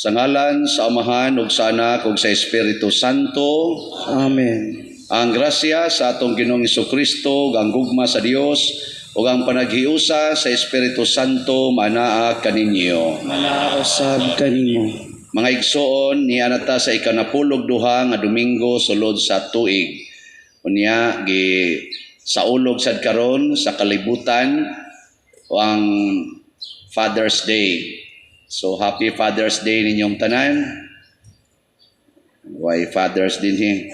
Sa ngalan sa Amahan ug sa Anak ug sa Espiritu Santo. Amen. Ang grasya sa atong Ginoong Hesukristo, ang gugma sa Dios ug ang panaghiusa sa Espiritu Santo manaa kaninyo. Manaa usab kanimo. Mga igsoon, nianata sa ikanapulog duha nga Domingo sulod sa tuig. Unya gi saulog sad karon sa kalibutan ang Father's Day. So happy Father's Day ninyong tanan. Why Father's din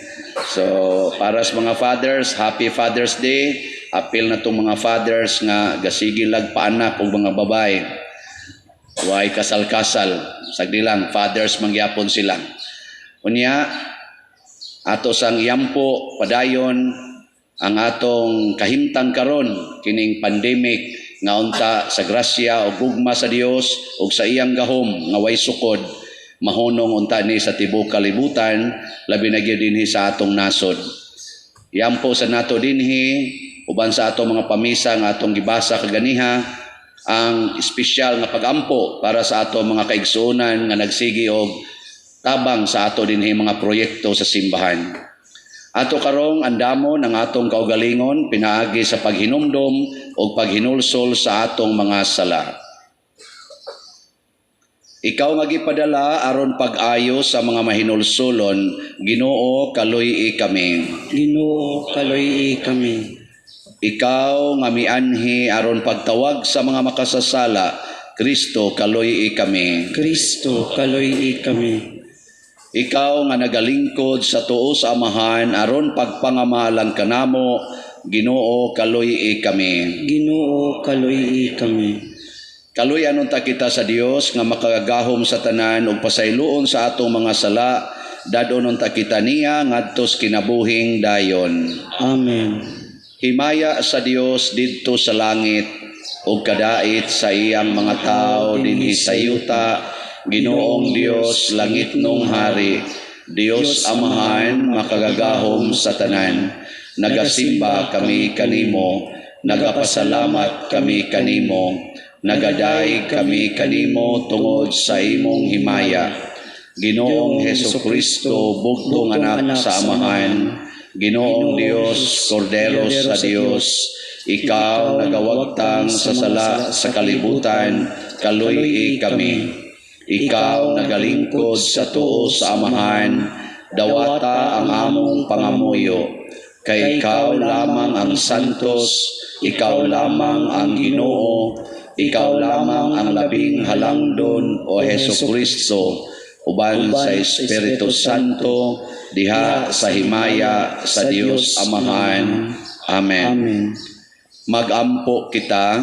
So para sa mga fathers, happy Father's Day. Apil na tong mga fathers nga gasigilag paanak og mga babae. Why kasal-kasal. Sagdi lang, fathers mangyapon sila. Unya, ato sang yampo padayon ang atong kahimtang karon kining pandemic nga unta sa grasya o gugma sa Dios ug sa iyang gahom nga way sukod mahunong unta ni sa tibuok kalibutan labi na gyud dinhi sa atong nasod. Yampo sa nato dinhi uban sa atong mga pamisa nga atong gibasa kaganiha ang espesyal nga pagampo para sa atong mga kaigsuonan nga nagsigi og tabang sa ato dinhi mga proyekto sa simbahan. Ato karong andamon ang atong kaugalingon pinaagi sa paghinumdom o paghinulsol sa atong mga sala. Ikaw nga gipadala aron pag-ayo sa mga mahinulsolon, Ginoo kaluy-i kami. Ginoo kaluy-i kami. Ikaw nga mianhi aron pagtawag sa mga makasasala, Kristo kaluy-i kami. Kristo kaluy-i kami. Ikaw nga nagalingkod sa tuo sa Amahan aron pagpangamahalan kanamo, Ginoo kaluy-i kami. Ginoo kaluy-i kami. Kaluy-anon ta kita sa Dios nga makagahom sa tanan ug pasayloon sa atong mga sala, dadonon ta kita niya ngadtos kinabuhing dayon. Amen. Himaya sa Dios didto sa langit ug kadait sa iyang mga tao dinhi sa yuta. Ginoong Dios, langit nung hari, Dios Amahan, makagagahom sa tanan. Nagasimba kami kanimo, nagapasalamat kami kanimo, nagadaig kami kanimo tungod sa imong himaya. Ginoong Hesukristo, bugtong anak sa Amahan, Ginoong Dios, Kordero sa Dios, ikaw nagawagtang sa sala sa kalibutan, kaluy-i kami. Ikaw nagalingkod sa tuo sa Amahan, dawata ang among pangamuyo. Kay ikaw lamang ang Santos, ikaw lamang ang Ginoo, ikaw lamang ang labing halangdon o Hesukristo, uban sa Espiritu Santo, diha sa himaya sa Dios Amahan. Amen. Amen. Magampo kita.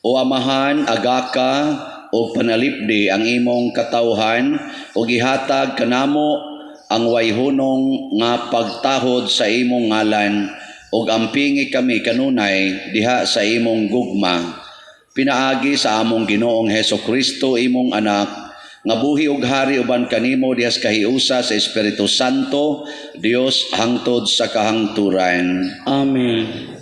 O Amahan, agaka o panalipdi ang imong katawhan o gihatag kanamo ang wayhunong nga pagtahod sa imong ngalan ug ampingi kami kanunay diha sa imong gugma. Pinaagi sa among Ginoong Hesukristo imong anak nga buhi ug hari uban kanimo diha sa kahiusa sa Espiritu Santo, Dios hangtod sa kahangturan. Amen.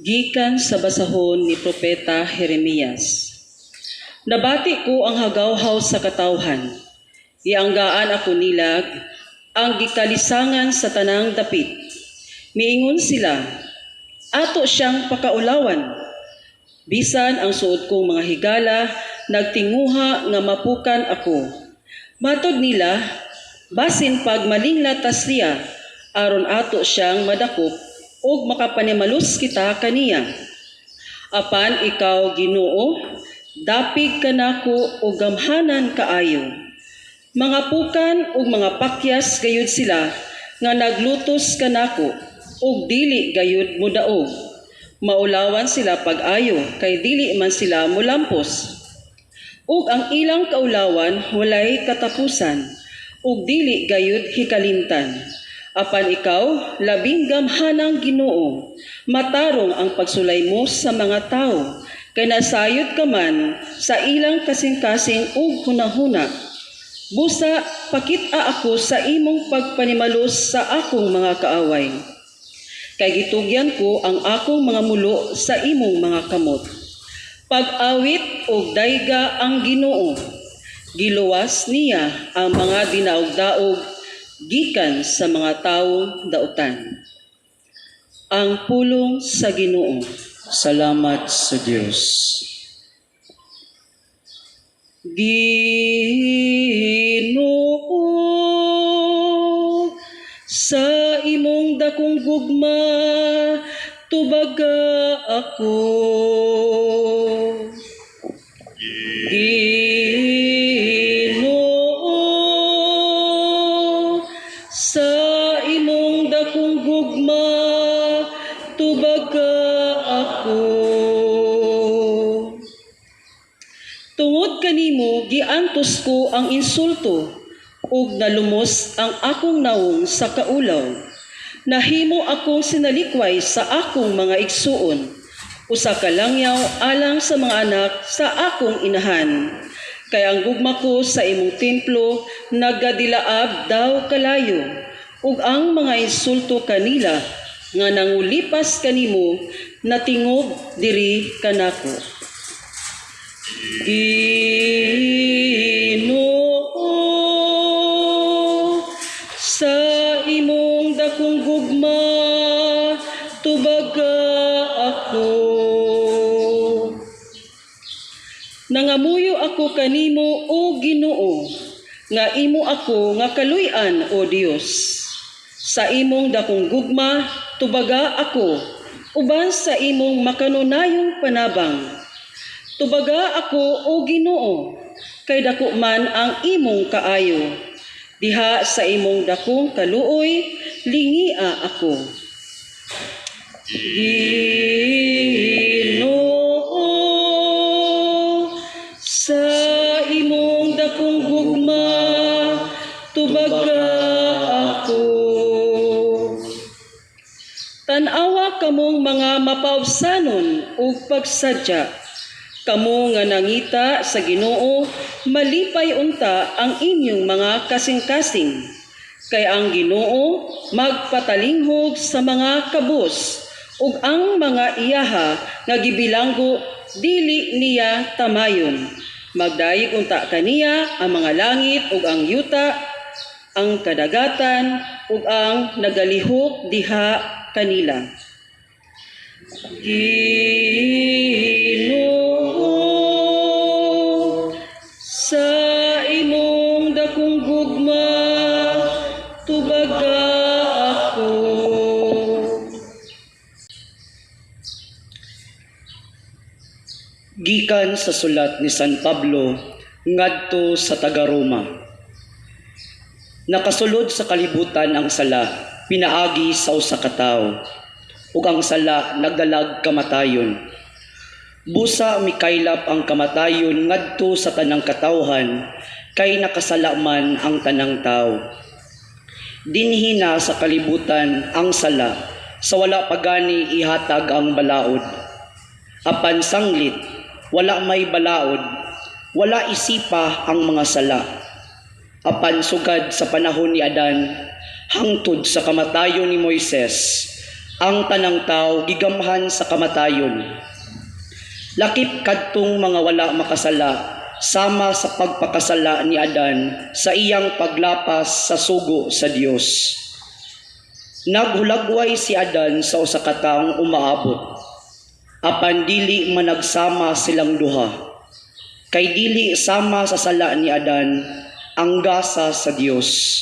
Gikan sa basahon ni Propeta Jeremias. Nabati ko ang hagawhaw sa katawhan. Ianggaan ako nilag ang gikalisangan sa tanang dapit. Miingon sila, ato siyang pakaulawan. Bisan ang suod kong mga higala, nagtinguha nga mapukan ako. Matod nila, basin pag malinglatas siya, aron ato siyang madakop ug makapanimalus kita kaniya. Apan ikaw, Ginoo, dapig kanako ug gamhanan kaayo. Mga pukan ug mga pakyas gayud sila nga naglutos kanako ug dili gayud mudaog. Maulawan sila pag-ayo kay dili man sila mulampos. Ug ang ilang kaulawan walay katapusan ug dili gayud hikalimtan. Apan ikaw, labing gamhanang Ginoo, matarong ang pagsulay mo sa mga tao, kay nasayod ka man sa ilang kasing-kasing ug hunahuna. Busa, pakita ako sa imong pagpanimalos sa akong mga kaaway. Kay gitugyan ko ang akong mga mulo sa imong mga kamot. Pag-awit ug dayga ang Ginoo, giluwas niya ang mga dinaog-daog gikan sa mga taong dautan. Ang pulong sa Ginoo. Salamat sa Diyos. Ginoo, sa imong dakong gugma, tubaga ako. Ginoo, sa imong dakong gugma, tubaga ako. Tungod kanimo giantos ko ang insulto ug nalumos ang akong naong sa kaulaw. Nahimo akong sinalikway sa akong mga igsuon. Usa ka langyaw alang sa mga anak sa akong inahan. Kay ang gugma ko sa imong templo nagadilaab daw kalayo ug ang mga insulto kanila nga nangulipas kanimo natingob diri kanako. Ginoo, sa imong dakong gugma, tubaga ako. Nangamuyo ako kanimo, O Ginoo, nga imo ako nga kaluy-an, O Dios. Sa imong dakong gugma, tubaga ako, uban sa imong makanunayong panabang. Tubaga ako, O Ginoo, kay dako man ang imong kaayo. Diha sa imong dakong kaluoy, lingia ako. Ginoo, sa imong dakong gugma, tubaga ako. Tanawa kamong mga mapaubsanon ug pagsadya. Kamo nga nangita sa Ginoo, malipay unta ang inyong mga kasing-kasing. Kay ang Ginoo magpatalinghog sa mga kabus, ug ang mga iyaha nga gibilanggo dili niya tamayon. Magdayeg unta kaniya ang mga langit ug ang yuta, ang kadagatan ug ang nagalihok diha kanila. Ginoo, sa imong dakong gugma, tubaga ako. Gikan sa sulat ni San Pablo ngadto sa taga-Roma. Nakasulod sa kalibutan ang sala, pinaagi sa usa ka tawo, ug ang sala nagdalag kamatayon. Busa mikaylap ang kamatayon ngadto sa tanang katawhan, kay nakasala man ang tanang tawo. Dinhi na sa kalibutan ang sala, sa wala pagani ihatag ang balaod. Apan sanglit, wala may balaod, wala isipa ang mga sala. Apan sugad sa panahon ni Adan, hangtod sa kamatayon ni Moises, ang tanang tao gigamhan sa kamatayon. Lakip kadtong mga wala makasala, sama sa pagpakasala ni Adan sa iyang paglapas sa sugo sa Dios. Naghulagway si Adan sa usa ka taong umaabot, apan dili managsama silang duha. Kay dili sama sa sala ni Adan ang gasa sa Dios.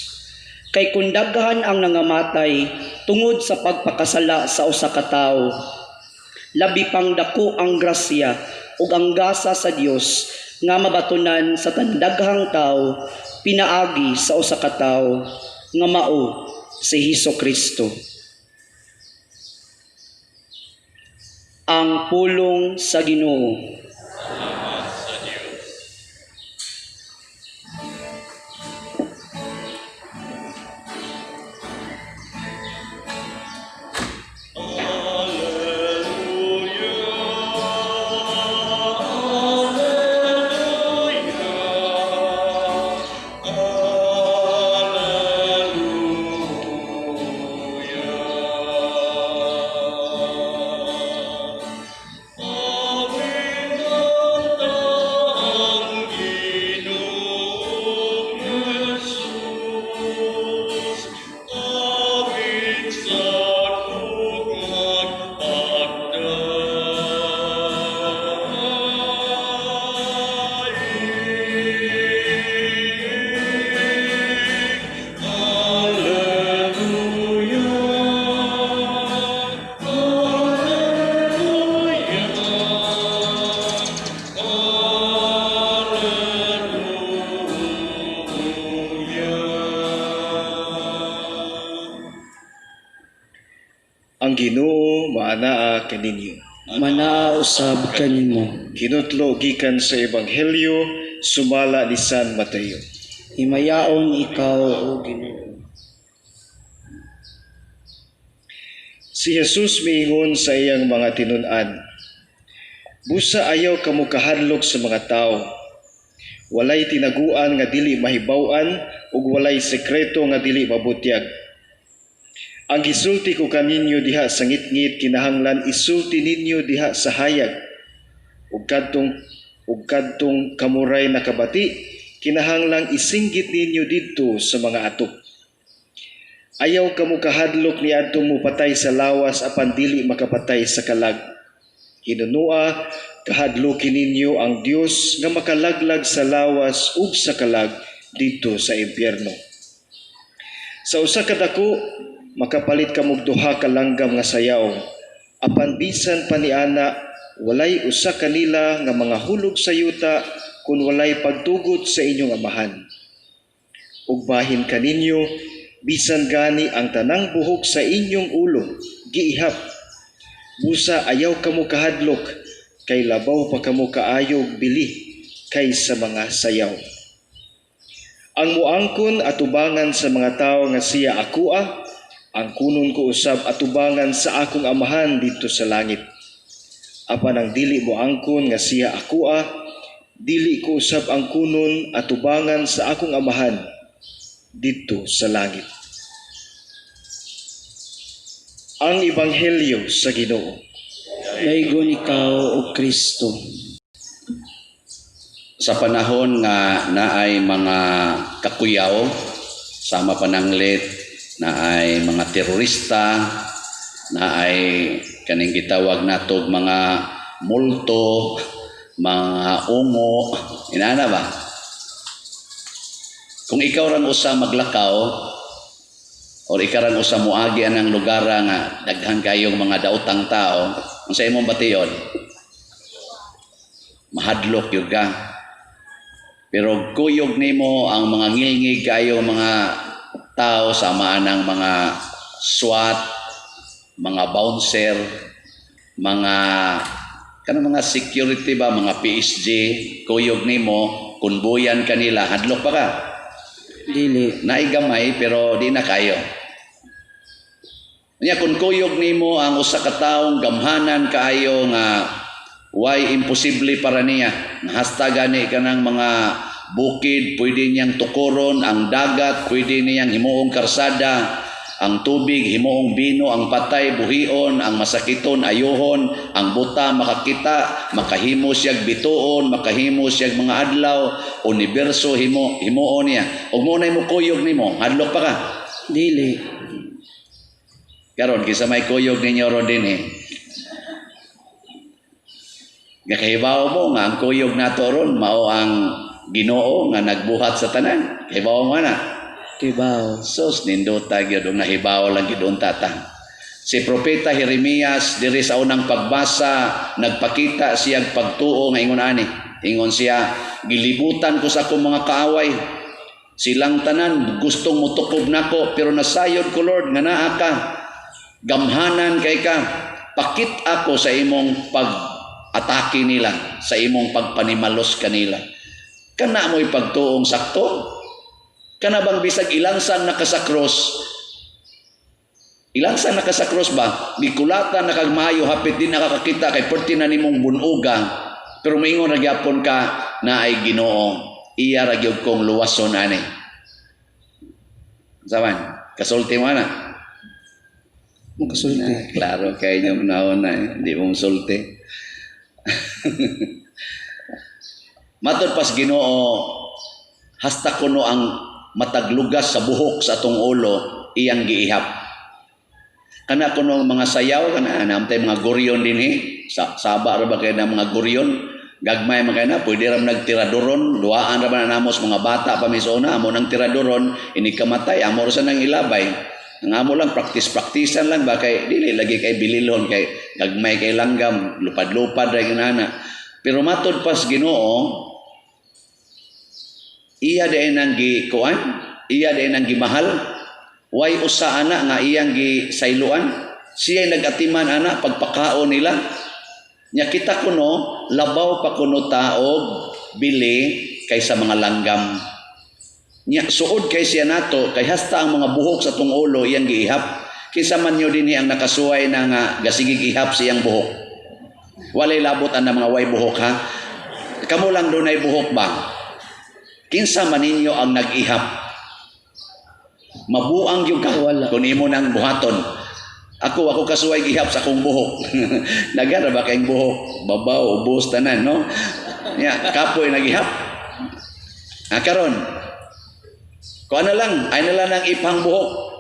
Kay kung daghan ang nangamatay tungod sa pagpakasala sa usa ka tawo, labi pang dako ang grasya ug ang gasa sa Dios nga mabatunan sa tandaghang tawo pinaagi sa usa ka tawo nga mao si Hesukristo. Ang pulong sa Ginoo. Ang Ginoo maanaa kaninyo. Manausab kanimo. Kinutlo gikan sa Ebanghelyo sumala ni San Mateo. Himayaon ikaw o Ginoo. Si Jesus miingon sa iyang mga tinun-an, busa ayaw kamo kahadlok sa mga tao. Walay tinaguan nga dili mahibaw-an ug walay sekreto nga dili mabutyag. Ang gisulti ko kaninyo diha sa ngit-ngit kinahanglan isulti ninyo diha sa hayag. Ug kadtong kamuray na kabati kinahanglang isinggit ninyo didto sa mga atop. Ayaw kamo kahadlok niadtong mupatay sa lawas apan dili makapatay sa kalag. Hinunua kahadlokin ninyo ang Dios nga makalaglag sa lawas ug sa kalag didto sa impyerno. Sa usa ka dako makapalit kamo duha ka langgam nga sayaw, apan bisan pa niana walay usa kanila nga mga hulog sa yuta kun walay pagtugot sa inyong amahan. Ug bahin kaninyo bisan gani ang tanang buhok sa inyong ulo giihap. Busa ayaw kamo kahadlok kay labaw pa kamo kaayog bili kaysa mga sayaw. Ang muangkon atubangan sa mga tawo nga siya akoa, ang kunon ko usab atubangan sa akong amahan dito sa langit. Apan ang dili mo angkon nga siya akoa, dili ko usab ang kunon atubangan sa akong amahan dito sa langit. Ang Ebanghelyo sa Ginoo. Daygon ikaw o Kristo. Sa panahon nga naay mga kakuyaw, sama pananglit, na ay mga terorista, na ay kaning gitawag natog mga multo, mga ungo, inana ba? Kung ikaw ran usa maglakaw, or ikaw ran usa muagi anang lugar nga daghan kayong mga daotang tao, ang sa imong bation, mahadlok yun ka. Pero kuyog nimo ang mga ngilngig kayo mga tao sama ng mga SWAT, mga bouncer, mga security ba, mga PSG, kuyog nimo, kunbuyan kanila, hadlok pa ka. Dili. Naigamay pero di na kayo. Nya kun kuyog nimo ang usa ka taong gamhanan kaayo nga why imposible para niya. Hastagan ni kanang mga bukid, pwede niyang tukuron, ang dagat, pwede niyang himuong karsada, ang tubig, himuong bino, ang patay, buhion, ang masakiton, ayuhon, ang buta, makakita, makahimo siyag bituon, makahimo siyag mga adlaw, universo, himuon niya. O muna mo kuyog nimo, hadlok pa ka? Dili. Karon, kisa may kuyog ninyo ron din eh. Kahibaw mo nga, ang kuyog nato ron, mao ang Ginoo nga nagbuhat sa tanan. Kahibaw mo na. Kibaw. Sus, nindota gyud og nahibaw lang gyud unta. Si Propeta Jeremias diri sa unang pagbasa nagpakita siyang pagtuo nga ingon ani. Ingon siya, gilibutan ko sa akong mga kaaway. Silang tanan gustong mutukob nako pero nasayod ko Lord nga naa ka. Gamhanan kay ka. Pakit ako sa imong pag-atake nila, sa imong pagpanimalos kanila. Kana mo'y pagtuong sakto? Kana bang bisag ilansang nakasakros? Ilansang nakasakros ba? Bikulatan nakagmayo hapit din nakakakita kay perti na nimong bunugang. Pero maingon ra gyapon ka na ay Ginoo. Iya ra gyud kong luwason ani. Saban, kasulti mo na. Magkasulti. Klaro kay inyo naon na, hindi mo sulti. Matod pas Ginoo, hasta kuno ang mataglugas sa buhok sa atong ulo, iyang giihap. Kana kuno mga sayaw, kana namtay mga goryon din saba ra ba kay na mga goryon, gagmay man kay na, pwede ram nagtiradoron, duaan ra man namos mga bata pa misona, amo nang tiradoron, ini kamatay, amo ra sa nang ilabay. Ang amo lang, practice-practicean lang ba kay dili lagi kay bililon kay gagmay kay langgam, lupad-lupad ra ginana. Pero matod pas Ginoo, iya din ang gikuan, iya din ang gimahal, way usa ana nga iyang gisayloan, siya nagatiman ana pagpakaon nila. Nya kita kuno, labaw pa kuno taog bili kaysa mga langgam. Nya suod kay siya nato, kay hasta ang mga buhok sa tong ulo iyang giihap. Kinsa man nyo dinhi ang nakasuway na nga gasigig ihap siyang buhok. Walay labot ang mga way buhok ha. Kamo lang dunay buhok ba? Kinsa man ninyo ang nag-ihap? Mabuang yung ka. Wala. Kung imo nang buhaton. Ako kasuway gihap sa akong buhok. Nagara ba kayong buhok? Babaw, ubos, tanan, no? Ya, kapoy nag-ihap. Karon, kuha na lang, ay na lang ang ipang buhok.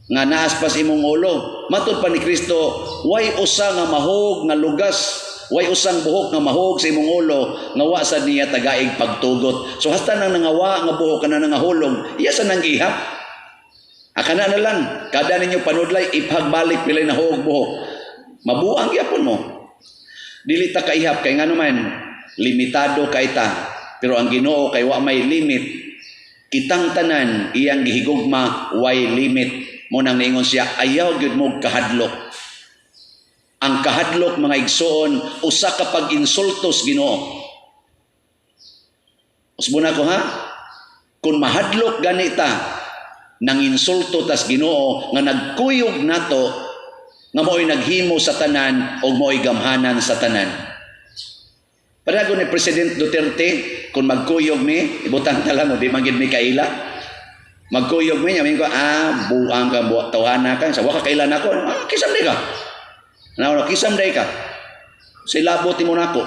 Nga naas pas imong ulo. Matod pa ni Kristo, way usa nga mahog nga lugas. Way usang buhok nga mahog sa imong ulo nga wa sad niya tagaig pagtugot. So hasta nang nangawa nga buhok kana nangahulog, iya sa nang gihap. Akana na lang, kada ninyo panudlay ipagbalik pilay na hog buhok. Mabuang gyapon mo. Dili ta kaihap kay ngano man limitado kay ta. Pero ang Ginoo kay wa may limit. Kitang tanan iyang gihigugma way limit. Mo nang niingon siya, ayaw gyud mo kahadlok. Ang kahadlok mga igsoon, usa ka pag-insultos Ginoo. Usbuna ko ha? Kung mahadlok ganita, nang insulto tas Ginoo nga nagkuyog nato nga mo'y naghimo sa tanan o mo'y gamhanan sa tanan. Parago ni President Duterte, kung magkuyog mi, ibutang tala mo, di magid mi kaila. Magkuyog mi, yamin ko, buang ka, tawhana ka, sa waka kailan ako, kisam di ka. Kisam day ka. Silabot mo na ako.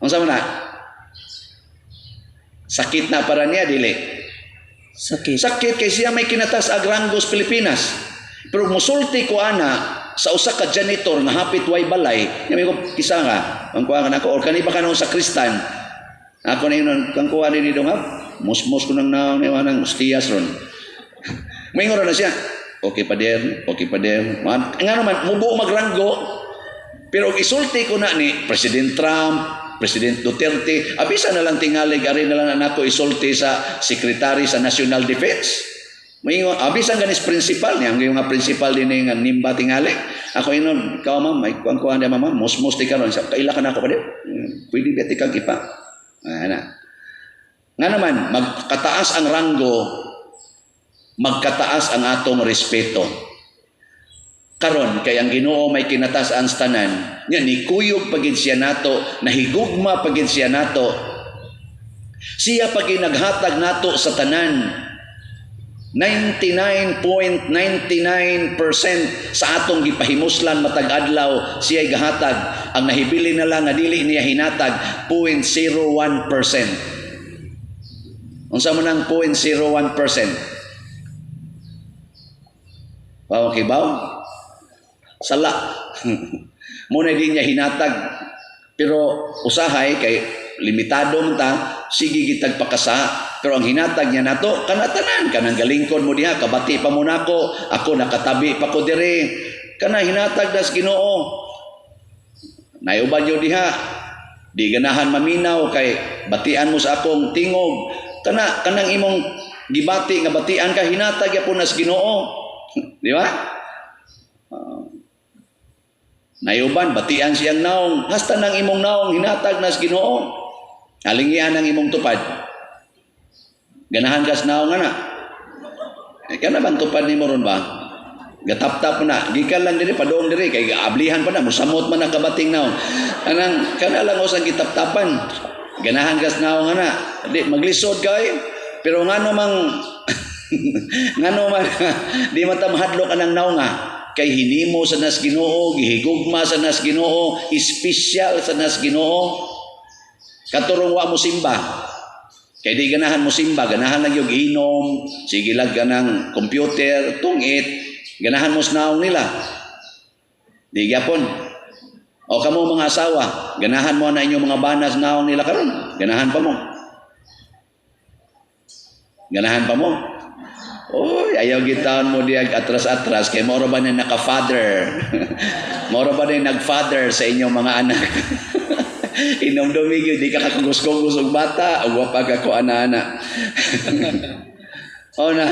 Ang sama na? Sakit na para niya, dili. Sakit kay siya may kinatas Agrangos, Pilipinas. Pero musulti ko ana sa usa ka janitor nga hapit way balay. Yamin ko, kisa nga, ang kuha ka na ako, or kani ba ka sa Kristan? Ako na yun, kang kuha din dito nga, musmos ko nang nawanang ustiyas ron. May ngoro na siya. Okay pa der. Nga naman, mubuo magranggo. Pero isulti ko na ni President Trump, President Duterte, abisa na lang tingalig, ari na lang ako isulti sa Secretary sa National Defense. Maingon, abisa ganis principal niya, ang nga principal din nga nimba tingali. Ako inon, ikaw ma'am, may kuan dia ma'am, mos di ka ron. Kaila ka na ako pa din. Pwede ba tikang ipa? Nga naman, magkataas ang ranggo, magkataas ang atong respeto. Karon kay ang Ginoo may kinataas-an sa tanan. Nya ni kuyog pagid siya nato, nahigugma pagid siya nato. Siya pagid naghatag nato sa tanan. 99.99% sa atong gipahimuslan matag adlaw siya gahatag. Ang nahibili na lang nga dili niya hinatag 0.01%. Unsa man ang 0.01%? Bawo kibaw? Sala. Muna din niya hinatag. Pero usahay kay limitado man ta, sige gitag pakasa. Pero ang hinatag niya nato kanatanan, kanang galingkod mo diha, kabati pa mo nako, ako nakatabi pa ko diri. Kana hinatag das Ginoo. Nayuban yo diha, di ganahan maminaw kay batian mo sa akong tingog. Kanang imong gibati nga batian ka hinatag gyapon nas Ginoo. Di ba? Nayuban batian siyang naong, hasta nang imong naong hinatag nas Ginoo. Alingian ang imong tupad. Ganahan kas naong ana. Kana bang tupad nimo ron ba? Gatap-tap na, gikan lang diri padong diri kay gaablihan pa na musamot man ang kabating naong. Kana lang usang gitap-tapan. Ganahan kas naong ana. Di maglisod kay pero ngano mang ngano man di mata mahadlok anang naong nga kay hinimo sa nas Ginoo, gihigugma sa nas Ginoo, espesyal sa nas Ginoo. Katurong wa mo simba. Kay di ganahan mo simba, ganahan lang yung inom, sige lang ganang computer, tungit. Ganahan mo snaong nila. Di gyapon. O kamo mga asawa, ganahan mo na inyong mga banas naong nila karon. Ganahan pa mo. Ganahan pa mo. Oy, ayaw gitawan mo diag atras-atras kay moro ba na naka-father. Moro ba na nag-father sa inyong mga anak. Inom dumigyo, di ka kakagusgos og bata, o wapag ako ana-ana. O na,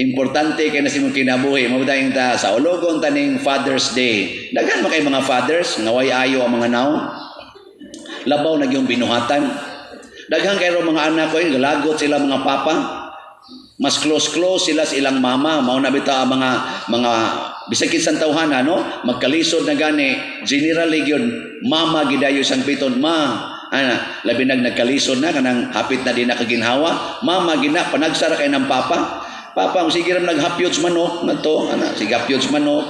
importante kay na si mong kinabuhi. Mabudayang ta sa ulogon taning Father's Day. Daghan mo kay mga fathers, naway ayo ang mga naong. Labaw na yung binuhatan. Daghan kayo mga anak ko, galagot sila mga papa. Mas close sila sa ilang mama. Mao na bitaw ang mga bisag kinsan tawhana, no? Magkalisod na gani. Generally yun, mama gidayo sang piton, labi nagkalisod na kanang hapit na din nakaginhawa. Mama gina panagsara kay ng papa. Papa, sige ram naghapyod sa manok na to. Sige hapyod sa manok.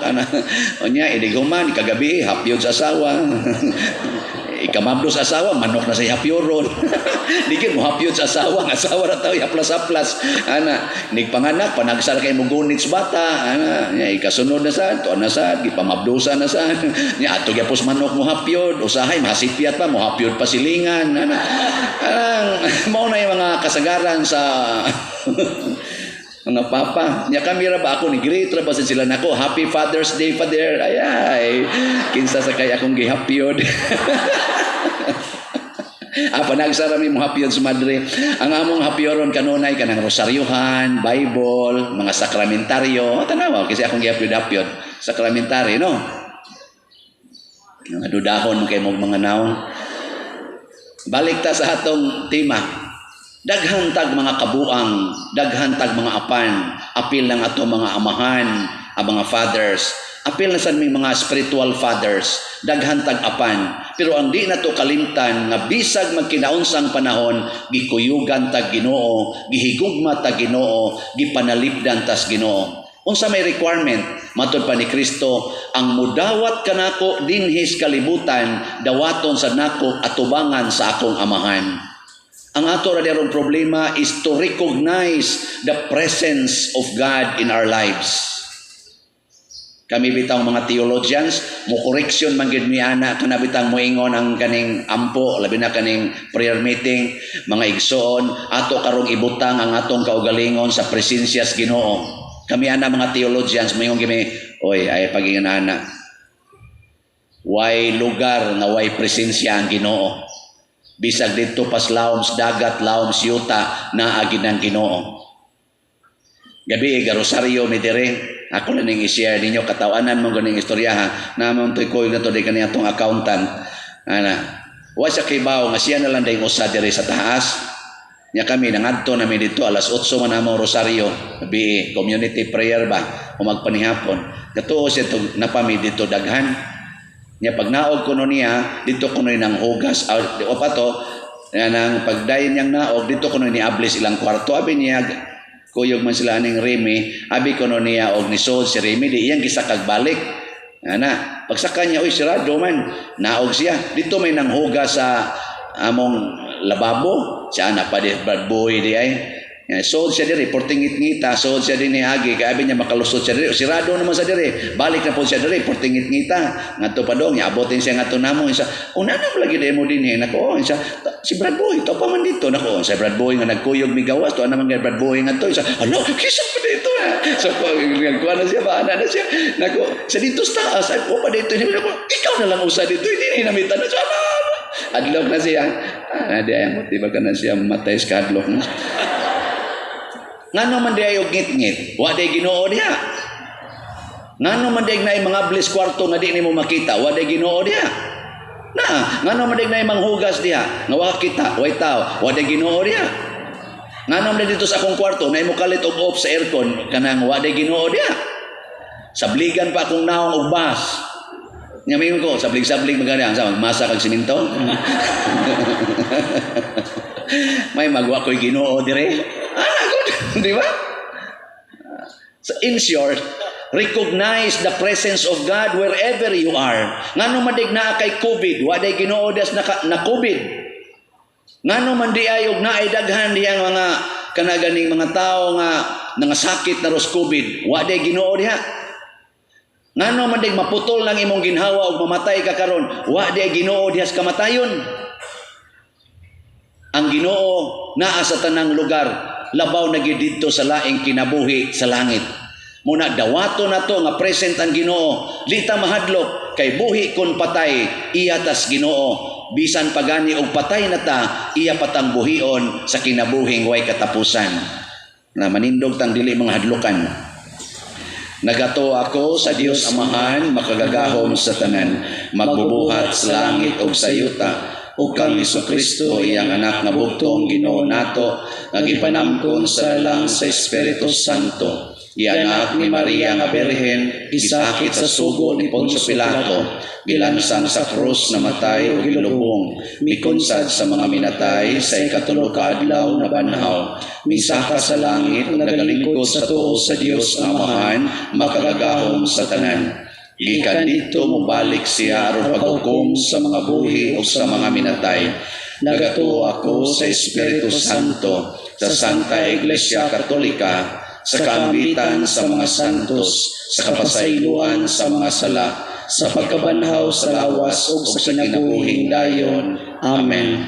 O niya, idigoman, kagabi, hapyod sa asawa. Ikamabdo sa asawa, manok na sa hapyod ron. Digit mo hapyod sa asawa, ang asawa na tao, haplas-haplas. Nigpanganak, panagsara kay mo gunit sa bata. Ikasunod na saan, to na saan, ipamabdosa na saan. Ato gyapos manok mo hapyod, usahay, mahasipyat pa, mo hapyod pa silingan. Mao na yung mga kasagaran sa mga papa, niya kami ra ba ako ni great ra ba sila nako, Happy Father's Day Father. Ay kinsa sa kay akong gihapyod. Panagsara mi mo hapyod sa madre. Ang among hapyoron kanunay kanang rosaryuhan, Bible, mga sakramentaryo. Tanawa kasi akong gihapyod sakramentary, no? Nga dudahon kay mo mga naong. Balik ta sa atong tema. Daghan tag mga kabuang, daghan tag mga apan, apil lang ato mga amahan, ang mga fathers, apil na sa mga spiritual fathers, daghan tag apan. Pero ang di na to kalimtan nga bisag magkinaunsang panahon, gikuyugan tag Ginoo, gihigugma tag Ginoo, gipanalipdan tas Ginoo. Unsa may requirement matud pa ni Kristo, ang mudawat kanako dinhis kalibutan, dawaton sa nako atubangan sa akong amahan. Ang ato ra derong problema is to recognize the presence of God in our lives. Kami bitang mga theologians, mo correction man gid mi ana kana bitang moingon ang kaning ampo, labi na kaning prayer meeting, mga igsoon, ato karong ibutang ang atong kaugalingon sa presensya sa Ginoo. Kami ana mga theologians moingon kimi, oy ay pagingan ana. Way lugar nga way presensya ang Ginoo. Bisag dito pas lawom sa dagat, lawom sa yuta, naagin ng Ginoo. Gabi, garosaryo mi dire. Ako na ning i-share ninyo, katawanan mo ganing istorya ha. Naman to'y koy na to di kaniya tong accountant. Wa siya kibaw, nga siya na lang dahil usa dire sa taas. Nya kami, nangadto namin dito, alas 8 man namang rosaryo. Gabi, community prayer ba? O magpanihapon. Katuo siya to, napami dito daghan. Nya pag naog kuno niya dito kuno nang hugas o pato nang pagdayon niyang naog dito kuno ni ablis ilang kwarto abi niya kuyog man sila ning Remy abi kuno niya og nisod si Remy di iyang gisakag balik pagsaka niya oy sirado man naog siya dito may nang hugas sa among lababo siya na pa di bad boy di ay Sood siya diri, portingit-ngita, sood siya din ni Agi, kaya abi niya makalusot siya diri. Sirado naman sa diri, balik na po siya diri, portingit-ngita. Ngadto pa dong, abutin siya ngadto namo, isa, una na lagi demo din eh, nako, isa, si Brad Boy, to pa man dito, nako, sa Brad Boy nga nagkuyog mi gawas, to naman nga Brad Boy ngadto, isa, alo, kisa pa dito ha. So, kuha na siya, baana na siya, nako, sa dito sa taas, o pa dito, ikaw na lang usa dito, hindi namitan na siya, adlok na siya. Di ay mo, di ba ka na siya matay sa adlok na. Ngano man di ay ngit-ngit, wa day Ginoo diha. Ngano man di na mga bliss kwarto nga di nimo makita, wa day Ginoo diha. Ngano man di na manghugas diha, nga wa kita, way tao, wa day Ginoo diha. Ngano man dito sa akong kwarto na imo kalit og off sa aircon kanang wa day Ginoo diha. Sabligan pa akong naong og bus. Ngayon ko, sablig-sablig magana sa magmasa kag siminto. May magwa ko'y Ginoo dire. Di ba? So in short, recognize the presence of God wherever you are. Ngano man dig naa kay COVID, wa day Ginoo das na COVID. Ngano man di ay og naay daghan diyang mga kanaganing mga tao nga nangasakit na ros COVID, wa day Ginoo diha. Ngano man dig maputol lang imong ginhawa og mamatay ka karon, wa day Ginoo diha sa kamatayon. Ang Ginoo naa sa tanang lugar, labaw na gid didto sa laing kinabuhi sa langit. Muna dawato na to nga present ang Ginoo, di ta mahadlok kay buhi kon patay iya tas Ginoo. Bisan pagani og patay na ta, iya patang buhion sa kinabuhing way katapusan. Na manindog tang dili mga hadlokan. Nagato ako sa Dios Amahan, makagagahom sa tanan, magbubuhat sa langit ug sa yuta. O kang Jesucristo, iyang anak nga bugtong Ginoo nato, nagipanamkon sa lang sa Espiritu Santo. Ianak ni Maria nga Birhen, gisakit sa sugo ni Poncio Pilato, gilansang sa krus na matay o gilubong, mikunsad sa mga minatay sa ikatulo ka adlaw na banhaw, misaka sa langit, nagalingkod sa tuo sa Dios Amahan, makagagahom sa tanan. Gikan dito mobalik siya aron paghukom sa mga buhi o sa mga minatay. Nagatuo ako sa Espiritu Santo, sa Santa Iglesia Katolika, sa kaambitan sa mga santos, sa kapasayloan sa mga sala, sa pagkabanhaw sa lawas o sa kinabuhing dayon. Amen.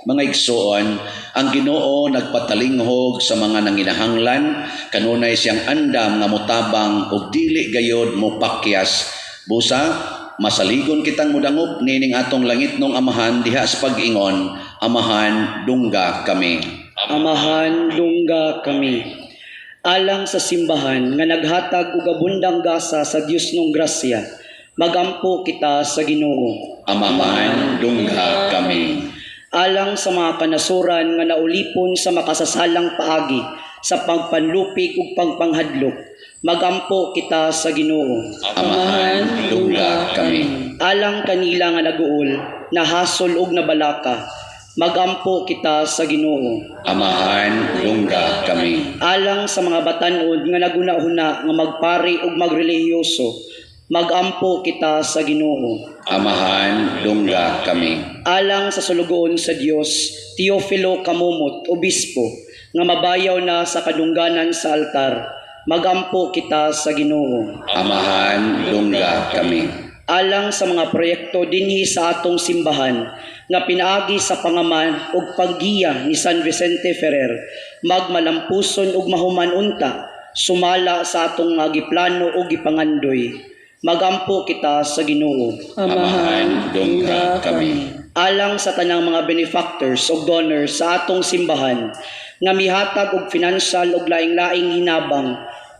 Mga igsoon, ang Ginoo nagpatalinghog sa mga nanginahanglan, kanunay siyang andam nga motabang ug dili gayod mopakyas. Busa, masaligon kitang mudangop nining atong langitnong Amahan diha sa pag-ingon, Amahan, dungga kami. Amahan, dungga kami. Alang sa simbahan nga naghatag og abundang gasa sa Dios nung grasya, magampo kita sa Ginoo. Amahan, dungga kami. Alang sa mga kanasuran nga naulipon sa makasasalang paagi sa pagpanlupig ug pagpanghadlok, magampo kita sa Ginoo. Amahan, dungga kami. Alang kanila nga naguol, nahasol ug nabalaka, magampo kita sa Ginoo. Amahan, dungga kami. Alang sa mga batan-od nga naguna-huna nga magpari ug magrelihiyoso, magampo kita sa Ginoo. Amahan, dungga kami. Alang sa sulugoon sa Dios, Teofilo Kamumot, obispo, nga mabayaw na sa kadungganan sa altar, magampo kita sa Ginoo. Amahan, dungga kami. Alang sa mga proyekto dinhi sa atong simbahan nga pinaagi sa pangaman ug paggiya ni San Vicente Ferrer, magmalampuson ug mahuman unta, sumala sa atong nga giplano ug gipangandoy, magampo kita sa Ginoo. Amahan, dungga kami. Alang sa tanang mga benefactors ug donors sa atong simbahan nga mihatag og financial ug laing-laing hinabang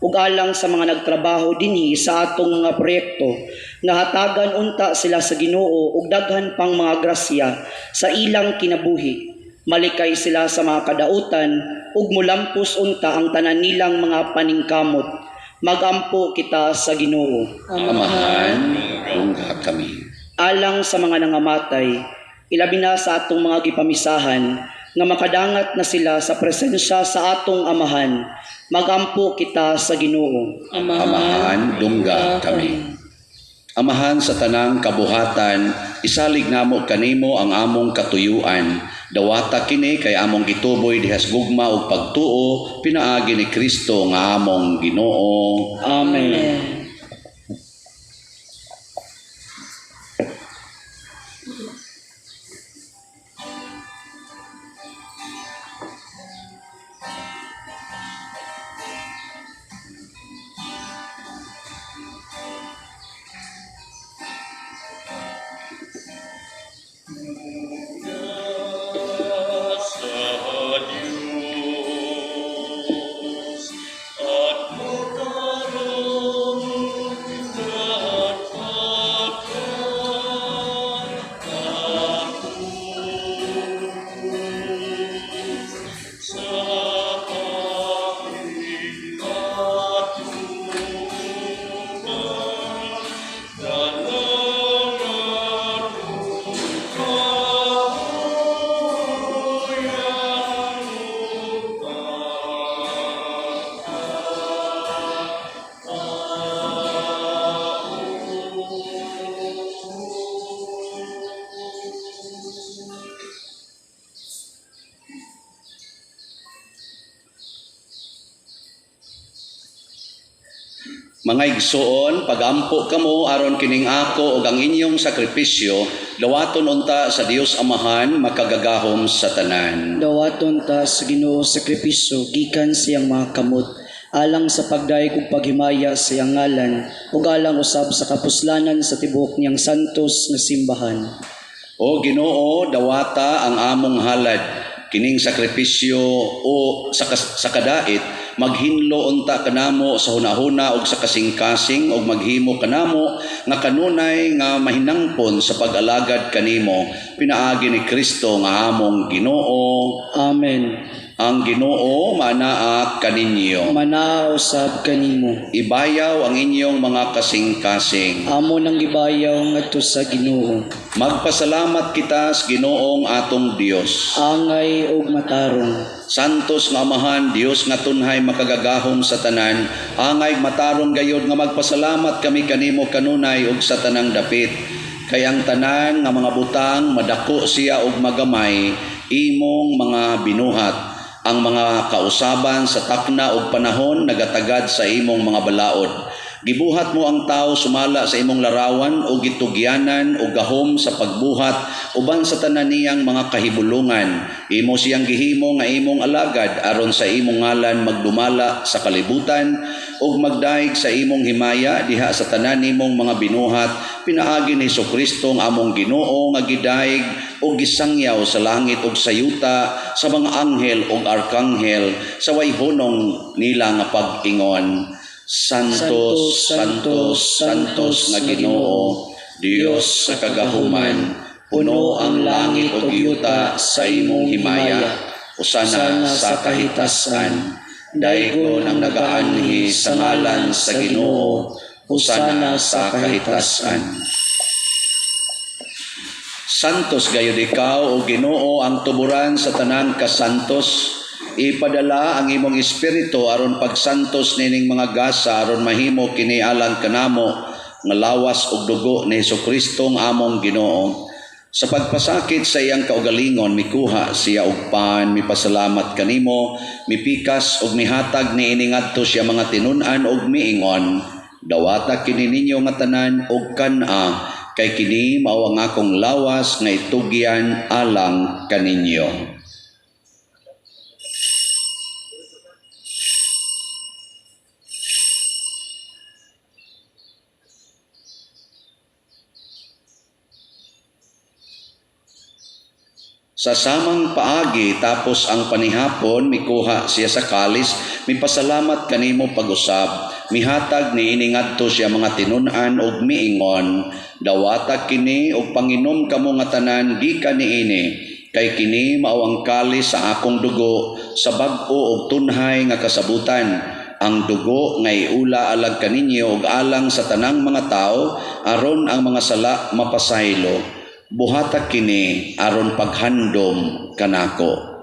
ug alang sa mga nagtrabaho dinhi sa atong mga proyekto nga hatagan unta sila sa Ginoo ug daghan pang mga grasya sa ilang kinabuhi, malikay sila sa mga kadautan ug mulampos unta ang tanan nilang mga paningkamot, magampo kita sa Ginoo. Amahan, dungga kami. Alang sa mga nangamatay, ilabi na sa atong mga gipamisahan, nga makadangat na sila sa presensya sa atong Amahan, magampo kita sa Ginoo. Amahan, dungga kami. Amahan sa tanang kabuhatan, isalig namo kanimo ang among katuyuan. Dawata kini kay among gituboy dihas gugma ug pagtuo pinaagi ni Kristo nga among Ginoo. Amen. Mga igsoon, pagampo kamo aron kining ako ug ang inyong sakripisyo, dawaton unta sa Dios Amahan makagagahom sa tanan. Dawaton ta sa Ginoo sakripisyo gikan siyang mga kamot alang sa pagdayeg ug paghimaya sa iyang ngalan ug alang usab sa kapuslanan sa tibuok niyang santos nga simbahan. O Ginoo, dawata ang among halad kining sakripisyo o sa kadait maghinlo unta kanamo sa hunahuna ug sa kasing-kasing ug maghimo kanamo nga kanunay nga mahinangpon sa pag-alagad kanimo pinaagi ni Kristo nga among Ginoo. Amen. Ang Ginoo manaa kaninyo. Manaa usab kanimo. Ibayaw ang inyong mga kasing-kasing. Amo nang gibayaw ngadto sa Ginoo. Magpasalamat kita sa Ginoong atong Dios. Angay ug matarong. Santos nga Amahan, Dios nga tunhay makagagahom sa tanan, angay matarong gayod nga magpasalamat kami kanimo kanunay ug sa tanang dapit. Kay ang tanan nga mga butang madako siya og magamay, imong mga binuhat. Ang mga kausaban sa takna ug panahon nagatagad sa imong mga balaod. Gibuhat mo ang tao sumala sa imong larawan o gitugyanan o gahom sa pagbuhat uban sa tanan niyang mga kahibulungan. Imo siyang gihimo nga imong alagad aron sa imong ngalan magdumala sa kalibutan ug magdaig sa imong himaya diha sa tanan nimong mga binuhat. Pinaagi ni Jesucristo ang among Ginoo nga gidaig o gisangyaw sa langit ug sa yuta sa mga anghel ug arkanghel sa wayhonong nila nga pag-ingon. Santos, Santos, Santos nga Ginoo, Dios sa kagahuman, puno ang langit ug yuta sa imong himaya, usana sa kahitasan, daygon ang nagaanhi sa ngalan sa Ginoo, usana sa kahitasan. Santos gayud ikaw o Ginoo ang tuburan sa tanan ka santos. Ipadala ang imong espiritu aron pagsantos nining mga gasa aron mahimo kini alang kanamo nga lawas ug dugo ni Jesucristo ang among Ginoo. Sa pagpasakit sa iyang kaugalingon mikuha siya og pan, mipasalamat kanimo, mipikas ug mihatag niini ngadto siya mga tinun-an ug miingon, dawata kini ninyo nga tanan ug kan-a kay kini mao ang akong lawas nga itugyan alang kaninyo. Sa samang paagi tapos ang panihapon mikuha siya sa kalis, mipasalamat kanimo pag-usab, mihatag niini ngadto siya mga tinun-an ug miingon, dawata kini ug panginom kamo nga tanan gikan niini, kay kini mao ang kalis sa akong dugo sa bag-o ug tunhay nga kasabutan. Ang dugo nga iula alag kaninyo ug alang sa tanang mga tao aron ang mga sala mapasaylo. Buhatak kini aron paghandom kanako.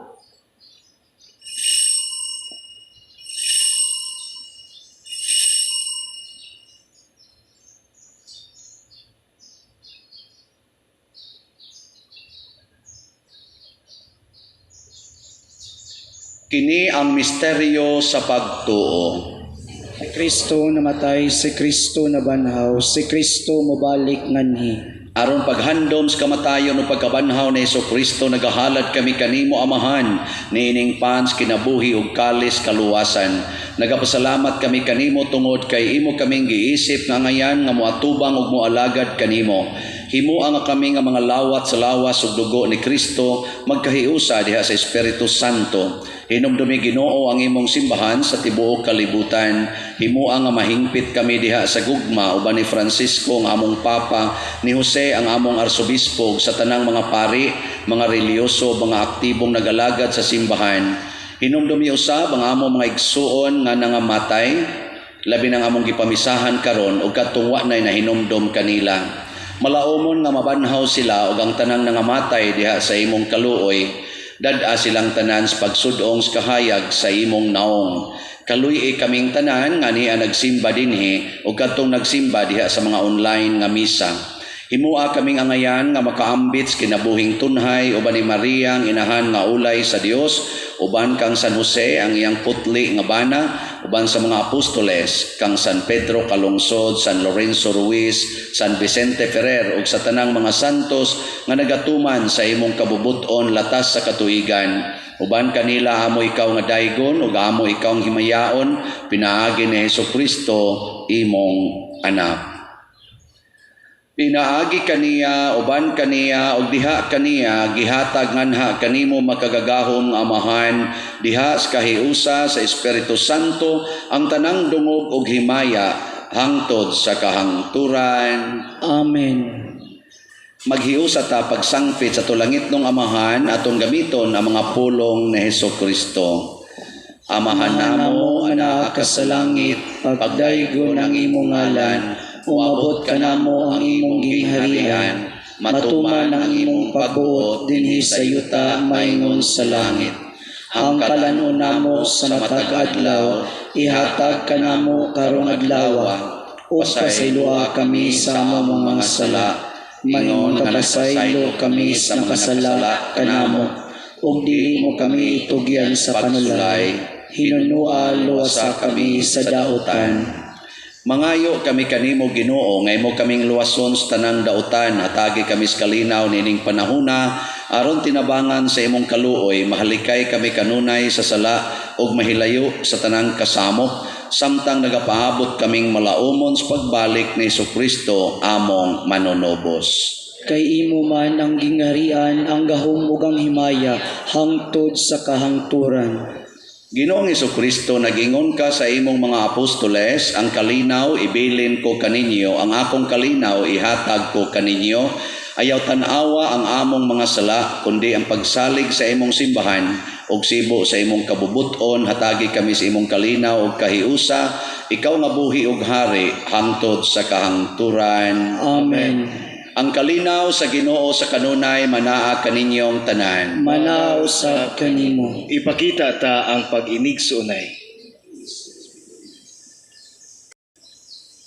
Kini ang misteryo sa pagtuo. Si Kristo namatay, si Kristo nabanhaw, si Kristo mabalik nganhi. Aron paghandom sa kamatayon o pagkabanhaw ni Kristo nagahalad kami kanimo amahan niining pans kinabuhi ug kalis kaluwasan. Nagapasalamat kami kanimo tungod kay imo kaming giisip nga ngayan nga moatubang ug moalagad kanimo. Himuha nga kami nga mga lawat sa lawas ug dugo ni Kristo magkahiusa diha sa Espiritu Santo. Hinumdumi Ginoo ang imong simbahan sa tibuok kalibutan. Himuha nga mahingpit kami diha sa gugma uban ni Francisco nga among papa, ni Jose ang among arsobispo sa tanang mga pari, mga reliyoso, mga aktibong nagalagad sa simbahan. Hinumdumi usab ang among mga igsuon nga nangamatay, labi nang among gipamisahan karon ug katungwa nay nahinumdom kanila. Malaumon nga mabanhaw sila ug ang tanang nangamatay diha sa imong kaluoy. Dad-a silang tanan sa pagsudong sa kahayag sa imong naong. Kaluy kaming tanan nga niya nagsimba dinhi ug kadtong nagsimba diha sa mga online nga misa. Himua kaming angayan nga makaambit sa kinabuhing tunhay uban ni Maria ang inahan nga ulay sa Dios, uban kang San Jose ang iyang putli nga bana, uban sa mga apostoles kang San Pedro Calungsod, San Lorenzo Ruiz, San Vicente Ferrer ug sa tanang mga santos nga nagatuman sa imong kabubuton latas sa katuigan. Uban kanila amo ikaw nga daygon ug amo ikaw ang himayaon pinaagi ni Jesucristo imong anak. Pinaagi kaniya, uban kaniya, ug diha kaniya, gihatag nganha kanimo makagagahom amahan, diha sa kahiusa sa Espiritu Santo, ang tanang dungog ug himaya, hangtod sa kahangturan. Amen. Maghiusa ta pagsangpit sa tulangit ng amahan, atong gamiton ang mga pulong ni Jesucristo. Amahan namo, ana ka sa langit, pagdaygon ang imong ngalan, umabot ka namo ang imong gingharian, matuman ang imong pagbuot dinhi sa yuta maingon sa langit. Ang kalanon namo sa matag adlaw, ihatag ka namo karong adlaw, o pasayloa kami sa among mga sala, manon nga nagpasaylo kami sa mga sala kanamo, ug dili mo kami itugyan sa panulay, hinunua luwasa kami sa dautan. Mangayo kami kanimo Ginoo nga imo kaming luwason sa tanang dautan, hatagi kami sa kalinaw nining panahuna aron tinabangan sa imong kaluoy, mahalikay kami kanunay sa sala ug mahilayo sa tanang kasamo, samtang nagapaabot kaming malaumon sa pagbalik ni Jesucristo among manonobos. Kay imo man ang gingharian, ang gahom ug ang himaya, hangtod sa kahangturan. Ginoong Jesucristo, nagingon ka sa imong mga apostoles, ang kalinaw ibilin ko kaninyo, ang akong kalinaw ihatag ko kaninyo. Ayaw tanawa ang among mga sala, kundi ang pagsalig sa imong simbahan, ug sibo sa imong kabubuton, hatagi kami sa imong kalinaw ug kahiusa, ikaw nga buhi ug hari, hangtod sa kahangturan. Amen. Ang kalinaw sa Ginoo sa kanunay manaa kaninyong tanan. Manaw sa kanimo. Ipakita ta ang pag-inig sa unay.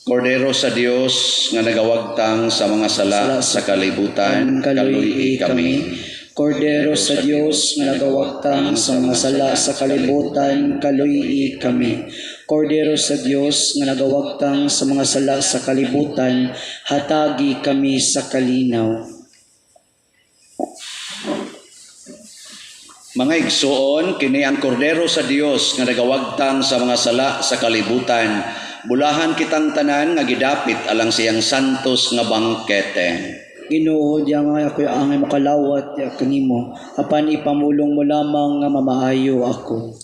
Kordero sa Dios nga nagawagtang sa mga sala sa kalibutan, kaluy kami. Kordero sa Dios nga nagawagtang sa mga sala sa kalibutan, kaluy kami. Kordero sa Dios nga nagawagtang sa mga sala sa kalibutan, hatagi kami sa kalinaw. Mga igsoon, kini ang kordero sa Dios nga nagawagtang sa mga sala sa kalibutan. Bulahan kitang tanan nga gidapit alang siyang santos nga bangkete. Ginoo, diya nga ako ang makalawat kanimo, apan ipamulong mo lamang nga mamaayo ako.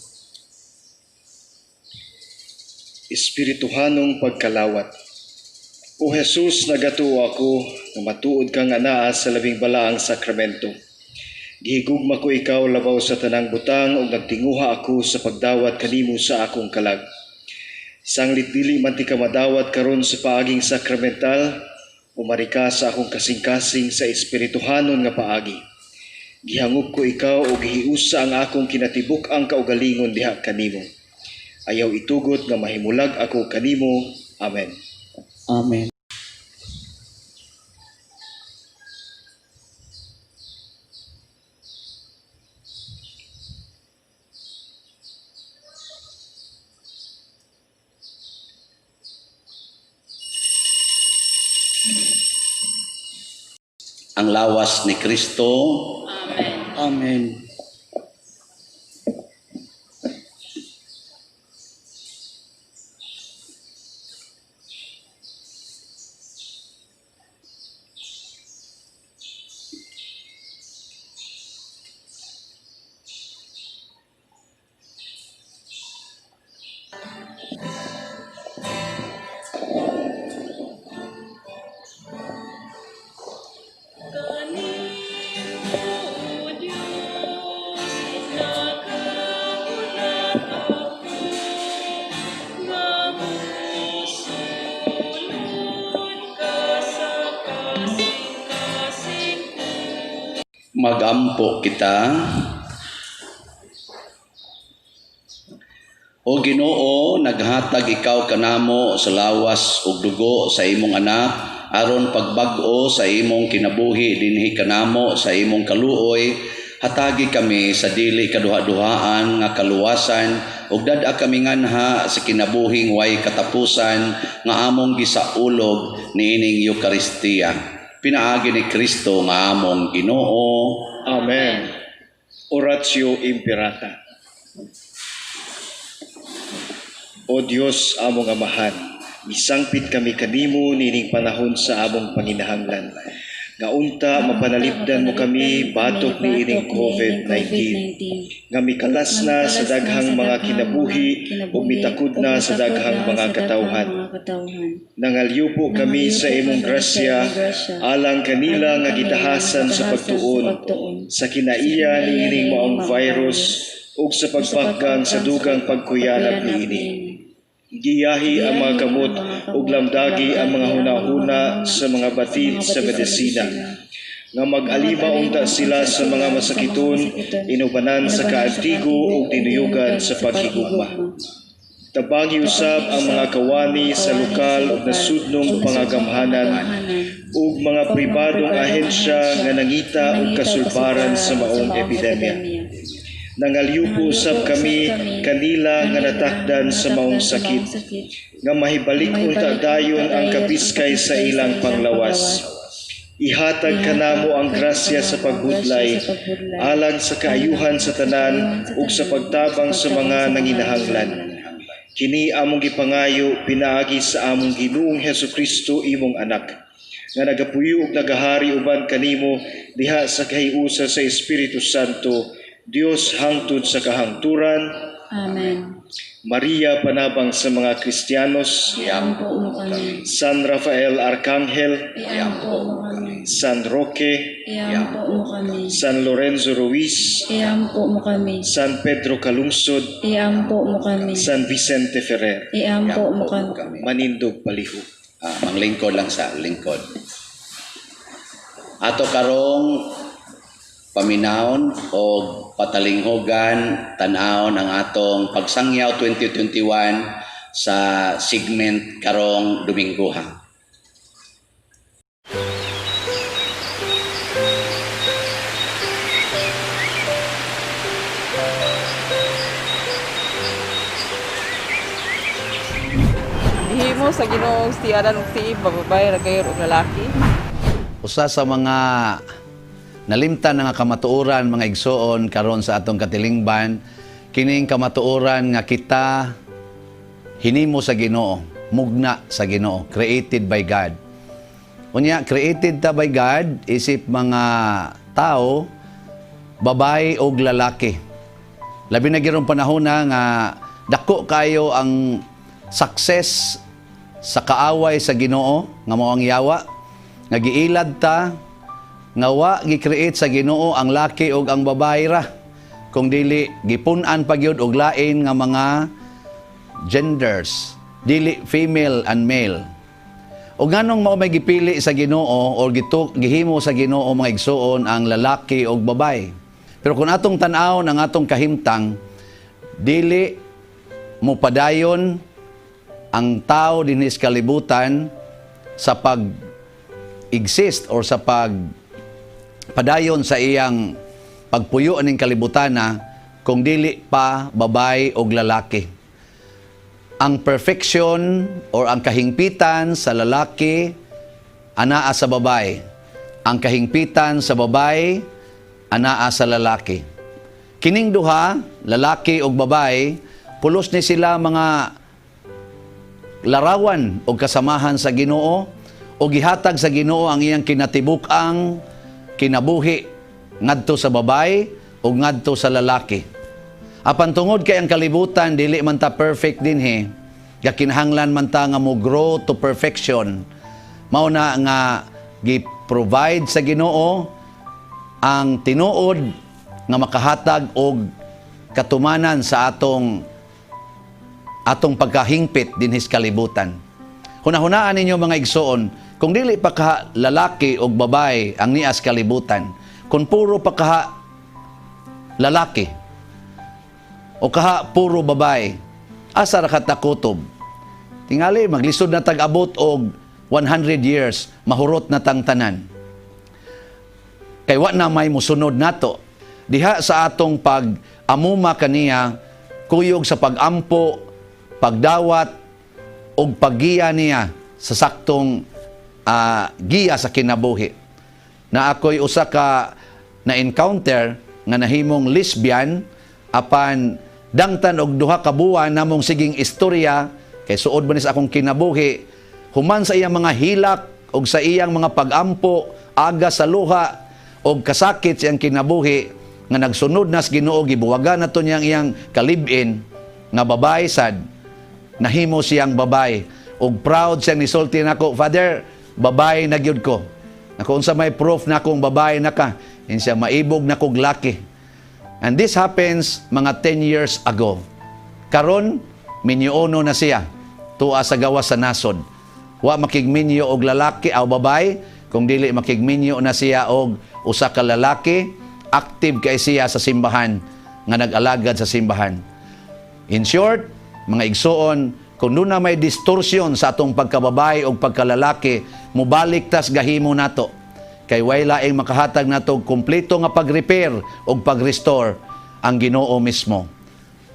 Espirituhanong pagkalawat. O Jesus, nagatuo ako na matuod kang anaa sa labing balaang sakramento. Gihigugma ko ikaw labaw sa tanang butang ug nagtinguha ako sa pagdawat kanimo sa akong kalag. Sanglit dili man ti ka madawat karon sa paaging sakramental, umari ka sa akong kasing-kasing sa espirituhanon nga paagi. Gihangop ko ikaw o gihiusa ang akong kinatibuk ang kaugalingon diha kanimo. Ayaw itugot nga mahimulag ako kanimo. Amen. Amen. ang lawas ni Kristo. Amen. Magampo kita. O Ginoo, naghatag ikaw kanamo sa lawas ug dugo sa imong anak aron pagbag-o sa imong kinabuhi dinhi kanamo sa imong kaluoy. Hatagi kami sa dili kaduha-duhaan nga kaluwasan ug dad-a kami nganha sa kinabuhing way katapusan nga among gisaulog niining Eucharistia. Pinaagi ni Kristo nga among Ginoo. Amen. Oratio Imperata. O Dios among amahan, misangpit kami kanimo nining panahon sa among panginahanglan. Nga unta mapanalipdan mo kami batok niining COVID-19. Nga mikalas na sa daghang mga kinabuhi ug mitakod na sa daghang mga katawhan. Nangalyo po kami sa imong grasya alang kanila nga gitahasan sa pagtuon sa kinaiya niining maong virus ug sa pagpakgang sa dugang pagkuyanap niini. Giyahi ang mga kamot ug lamdagi ang mga hunahuna sa mga batid sa medisina. Nga mag-alima unta sila sa mga masakiton, inubanan sa kaantigo ug dinuyugan sa paghigugma. Tabagi usab ang mga kawani sa lokal ug nasudnong pangagamhanan ug mga pribadong ahensya nga nangita og kasulbaran sa maong epidemya. Nangalyo usab kami kanila nga natakdan sa maong sakit, nga mahibalik unta dayon ang kapiskay sa ilang panglawas. Ihatag kanamo ang grasya sa pagbudlay, alang sa kaayuhan sa tanan ug sa pagtabang sa mga nanginahanglan. Kini among gipangayo pinaagi sa among Ginoong Hesukristo imong anak, nga nagapuyo ug nagahari uban kanimo diha sa kahiusa sa Espiritu Santo, Dios hangtod sa kahangturan. Amen. Maria panabang sa mga Kristiyanos, Iampo mo kami. San Rafael Arcangel, Iampo mo kami. San Roque, Iampo mo kami. San Lorenzo Ruiz, Iampo mo kami. San Pedro Calungsod, Iampo mo kami. San Vicente Ferrer, Iampo mo kami. Manindog Paliho. Manglingkod lang sa lingkod. Ato karong paminawon o patalinghogan, tanawon ang atong pagsangyaw 2021 sa segment karong Domingguha. Himo sa Ginoong tiyadan og tiib bababay ra gayon og lalaki. Usa sa mga nalimtan nga kamatuoran mga igsoon karon sa atong katilingban, kining kamatuoran nga kita hinimo sa Ginoo, mugna sa Ginoo, created by God. Unya created ta by God isip mga tao, babae o lalaki. Labi na girong panahon na nga dako kayo ang success sa kaaway sa Ginoo nga mao ang yawa, nga giilad ta nga wa gi-create sa Ginoo ang laki ug ang babae ra, kung dili gipun-an pagyud og lain nga mga genders, dili female and male. Ug nganong mao may gipili sa Ginoo o gihimo sa Ginoo mga igsoon ang lalaki ug babae. Pero kung atong tan-aw ang atong kahimtang, dili mo padayon ang tao dinhi sa kalibutan sa pag-exist or sa padayon sa iyang pagpuyo aning kalibutana kung dili pa babae o lalaki. Ang perfection or ang kahingpitan sa lalaki anaa sa babae. ang kahingpitan sa babae anaa sa lalaki. Kining duha, lalaki ug babae, pulos ni sila mga larawan o kasamahan sa Ginoo o gihatag sa Ginoo ang iyang kinatibuk-ang kinabuhi ngadto sa babae o ngadto sa lalaki. Apan tungod kay ang kalibutan dili man ta perfect dinhi, gakinahanglan man ta nga mo grow to perfection. Mao na nga gi-provide sa Ginoo ang tinuod nga makahatag og katumanan sa atong pagkahingpit dinhi sa kalibutan. Hunahunaan ninyo mga igsoon, kung dili pa ka lalaki o babae ang nias kalibutan, kung puro pa ka lalaki o kaha puro babae, asa ra ka takutob? Tingali maglisod na tag-abot og 100 years, mahurot na tang tanan. Kay wa na may musunod nato. Diha sa atong pag-amuma kaniya, kuyog sa pag-ampo, pagdawat, o paggiya niya sa saktong giya sa kinabuhi. Na ako'y usa ka na-encounter nga nahimong lesbian, apan dangtan og duha ka buwan namong siging istorya, kay suod ba ni sa akong kinabuhi, human sa iyang mga hilak, og sa iyang mga pag-ampo, aga sa luha, og kasakit sa iyang kinabuhi, nga nagsunod nas Ginoo, gibuwagan nato niyang iyang kalibin nga babae sad, nahimo siyang babae, og proud siyang nisulti nako, Father, babae na gyud ko. Ako unsa may proof na akong babae na ka, siya maibog na kog laki. And this happens mga 10 years ago. Karon minyuono na siya tuwa sa gawas sa nasod. Wa makigminyo og lalaki aw babae, kung dili makigminyo na siya og usa ka lalaki. Active kay siya sa simbahan, nga nag-alagad sa simbahan. In short, mga igsoon, kung doon na may distortion sa atong pagkababae o pagkalalaki, mubalik tas gahimo nato. Kay way laing makahatag nato kompleto nga pag-repair o pag-restore ang Ginoo mismo.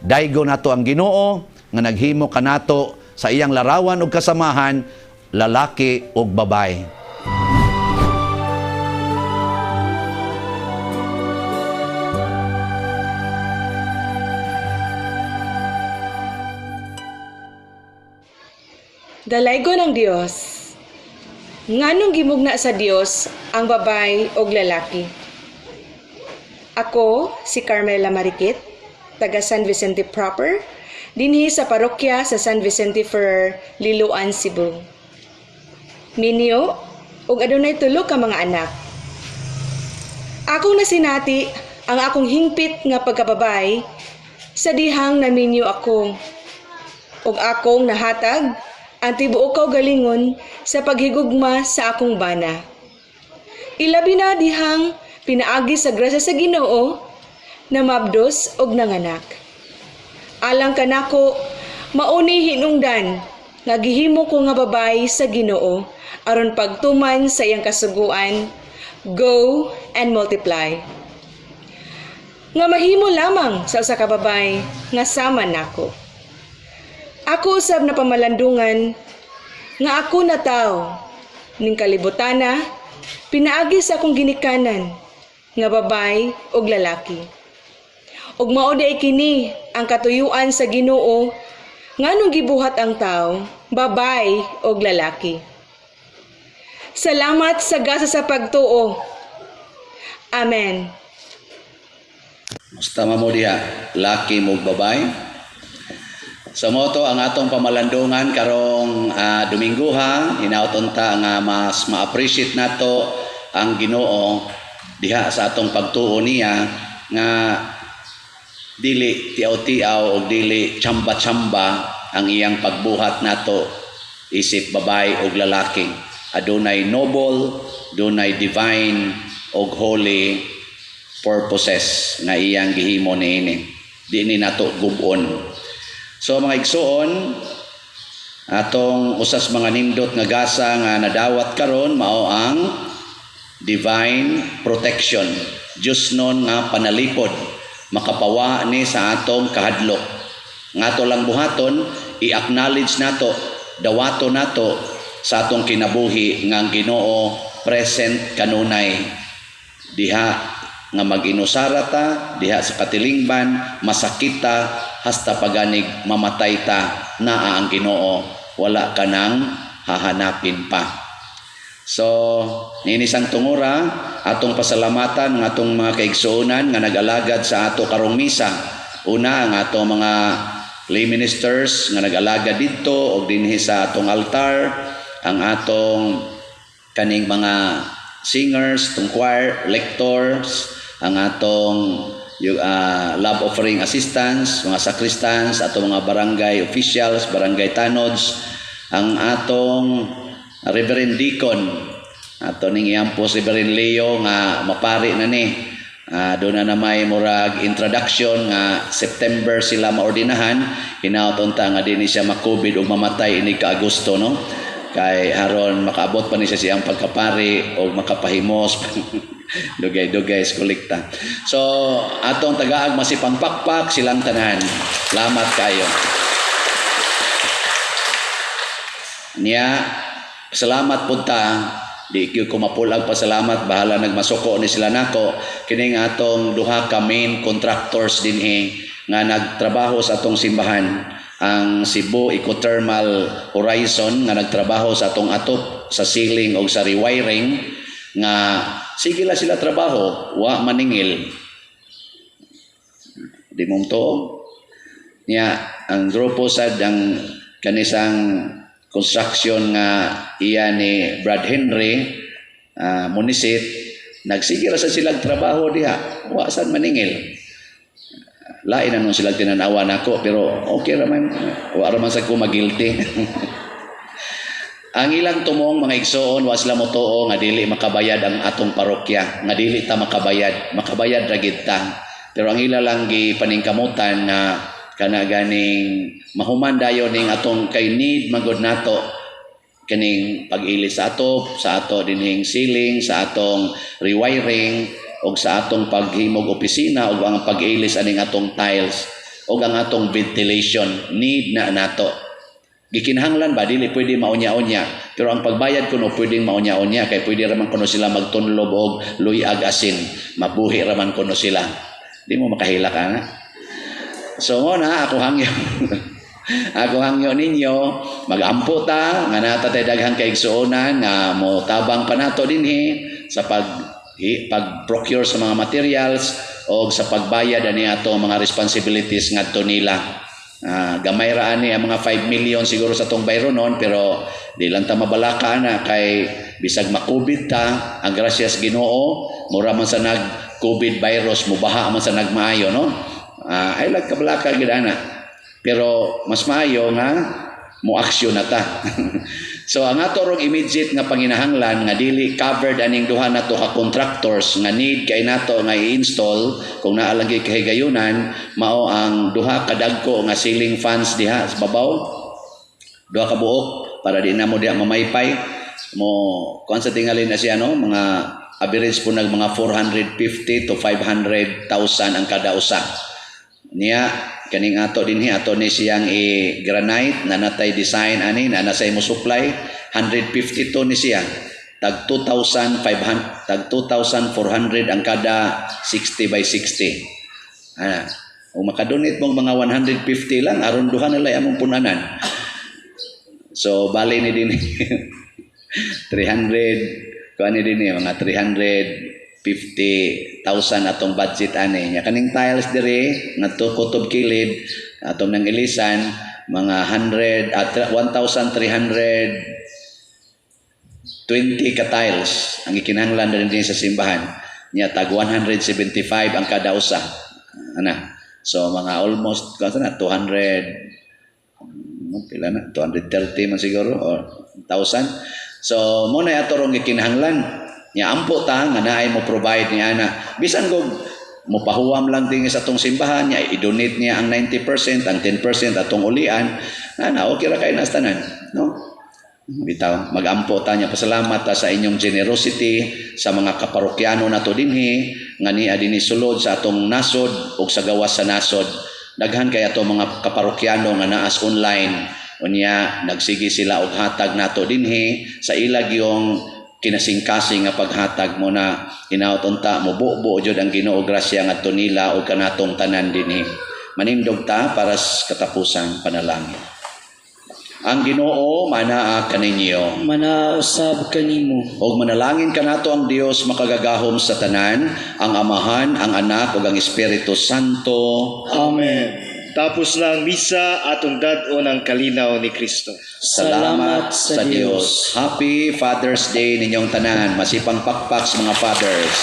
Daygo nato ang Ginoo nga naghimo kanato sa iyang larawan o kasamahan, lalaki o babae. Dalaygo ng Dios. Nganong gimugna sa Dios ang babay og lalaki? Ako, si Carmela Marikit, taga San Vicente proper, dinhi sa parokya sa San Vicente Ferrer, Liloan, Cebu. Minyo, ug adunay tulo ka mga anak. Akong nasinati ang akong hingpit nga pagkababay sa dihang naminyo ako. Ug akong nahatag ang tibuok galingon sa paghigugma sa akong bana. Ilabi na dihang pinaagi sa grasya sa Ginoo na mabdos og nanganak. Alang kanako mauni hinungdan nga gihimo ko nga babay sa Ginoo aron pagtuman sa iyang kasuguan, go and multiply. Nga mahimo lamang sa usa ka babay nga sama nako. Ako usab na pamalandungan nga ako na tao ning kalibutana pinaagi sa akong ginikanan nga babay ug lalaki. Ug mao day kini ang katuyuan sa Ginoo nganong gibuhat ang tao babay ug lalaki. Salamat sa gasa sa pagtuo. Amen. Musta mo diha, laki mo babay? Sa moto ang atong pamalandungan karong Domingo ha, hinauton ta nga mas ma-appreciate nato ang Ginoo diha sa atong pagtuo niya nga dili tiaw-tiaw o dili tsamba-tsamba ang iyang pagbuhat nato isip babay o lalaki. Adunay noble, adunay divine o holy purposes nga iyang gihimo niini. Di ni nato gubon. So mga igsoon, atong usas mga nindot nga gasa nga nadawat karon mao ang divine protection. Diyos nun nga panalipod, makapawa ni sa atong kahadlok. Nga to lang buhaton, i-acknowledge nato, dawato nato sa atong kinabuhi nga ang Ginoo present kanunay diha nga mag-inusara ta, diha sa katilingban, masakita, hasta paganig mamatay ta, naa ang Ginoo, wala ka nang hahanapin pa. So, ninisang tungura, atong pasalamatan ng atong mga kaigsuonan nga nag-alagad sa ato karong misa. Una, ang atong mga lay ministers nga nag-alagad dito o dinhi sa atong altar, ang atong kaning mga singers, tong choir, lectors, ang atong love offering assistants, mga sacristans, atong mga barangay officials, barangay tanods, ang atong Reverend Deacon, ato ning iyampos Reverend Leo nga mapari na ni. Doon na may murag introduction nga September sila maordinahan, hinaut-unta nga dinhi siya ma-COVID o mamatay ini ka Agosto, no? Kay haron makaabot pa ni siya siyang pagkapari o makapahimos dugay-dugay sa kolekta. So atong tagaag masipang pakpak silang tanan. Salamat kayo. Niya salamat punta di ko mapulag pasalamat bahala nagmasuko ni sila nako kining atong duha ka main contractors dinhi nga nagtrabaho sa atong simbahan. Ang Cebu Ecothermal Horizon nga nagtrabaho sa atong atop sa ceiling o sa rewiring nga sige la sila trabaho wa maningil di mo to niya ang grupo sad ang kanisang construction nga iya ni Brad Henry Munisit nagsige ra sa silang trabaho diha wa sad maningil. Lain na nung sila tinanawa nako pero okay raman wala man sa ko magilty. Ang ilang tumong mga igsoon wa sila motuo nga dili makabayad ang atong parokya nga dili ta makabayad ra gid ta pero ang ila lang gipaningkamutan na kana ganing mahuman dayon ning atong kay need magod nato kaning pag-ilis sa ato dinhing ceiling sa atong rewiring o sa atong paghimog opisina o ang pag-ilis aning atong tiles o ang atong ventilation need na nato. Gikinahanglan ba dili pwede maunya-unya pero ang pagbayad kuno pwedeng maunya-unya kay pwede raman kuno sila magtunlob og luyag asin mabuhi raman kuno sila. Di mo makahilak ana. So na ako hangyo ako hangyo ninyo magampo ta nga natatay daghang kaigsuonan nga mo tabang pa nato dinhi sa pag-procure sa mga materials o sa pagbayad ani ato mga responsibilities ngadto nila. Gamay ra ani ang mga 5 million siguro sa tong bayronon pero di lang ta mabalaka na kay bisag ma-COVID ta ang grasyas Ginoo mura man sa nag-COVID virus mubaha man sa nagmaayo no. Ay lag kabalaka gid ana. Pero mas maayo nga mo aksyon na ta. So ang ato rong immediate nga panginahanglan nga dili covered aning duha nato ka contractors nga need kay nato nga i-install kung naa lang kahigayunan mao ang duha ka dagko nga ceiling fans diha sa babaw. Duha ka buok para di na mo diha mamaypay mo kuan sa tingali na siya no mga average po nag mga 450 to 500,000 ang kada usa. Niya kaning ato dinhi ato ni siyang i-granite na natay design ani na nasay mo supply 152 ni siya tag 2,400 ang kada 60 by 60 o makadonate mong mga 150 lang aron duha na lay among punanan so bali ni dinhi 300 kuan ni dinhi mga 350,000 atong budget ani nya kaning tiles dire ngadto kutob kilid atong nang ilisan mga 1,320 ka tiles ang ikinahanglan din sa simbahan nya tag 175 ang kada usa ana so mga almost kansa na 200 pila na 230 man siguro or 1,000 so mo na ato rong ikinahanglan nya ampo ta nga naay mo provide niya ana bisan go mo pahuwam lang din sa atong simbahan niya i-donate niya ang 90% ang 10% atong ulian ana okay ra kay nas tanan no bitaw magampo ta niya pasalamat ta sa inyong generosity sa mga kaparokyano nato dinhi nga niya dinhi sulod sa atong nasod ug sa gawas sa nasod daghan kay atong mga kaparokyano nga naas online Unya nagsigi sila og hatag nato dinhi sa ilag yung kinasingkasing nga paghatag mo na hinaut unta mo buo jud ang Ginoo grasya ngadto nila og kanatong tanan dinhi. Manindog ta para sa katapusang panalangin. Ang Ginoo manaa kaninyo. Manausab kanimo. Og manalangin kanato ang Dios makagagahom sa tanan, ang Amahan, ang Anak ug ang Espiritu Santo. Amen. Tapos na ang misa atong dad-on ang kalinaw ni Kristo. Salamat sa Dios. Happy Father's Day ninyong tanan. Masipang pakpak sa mga fathers.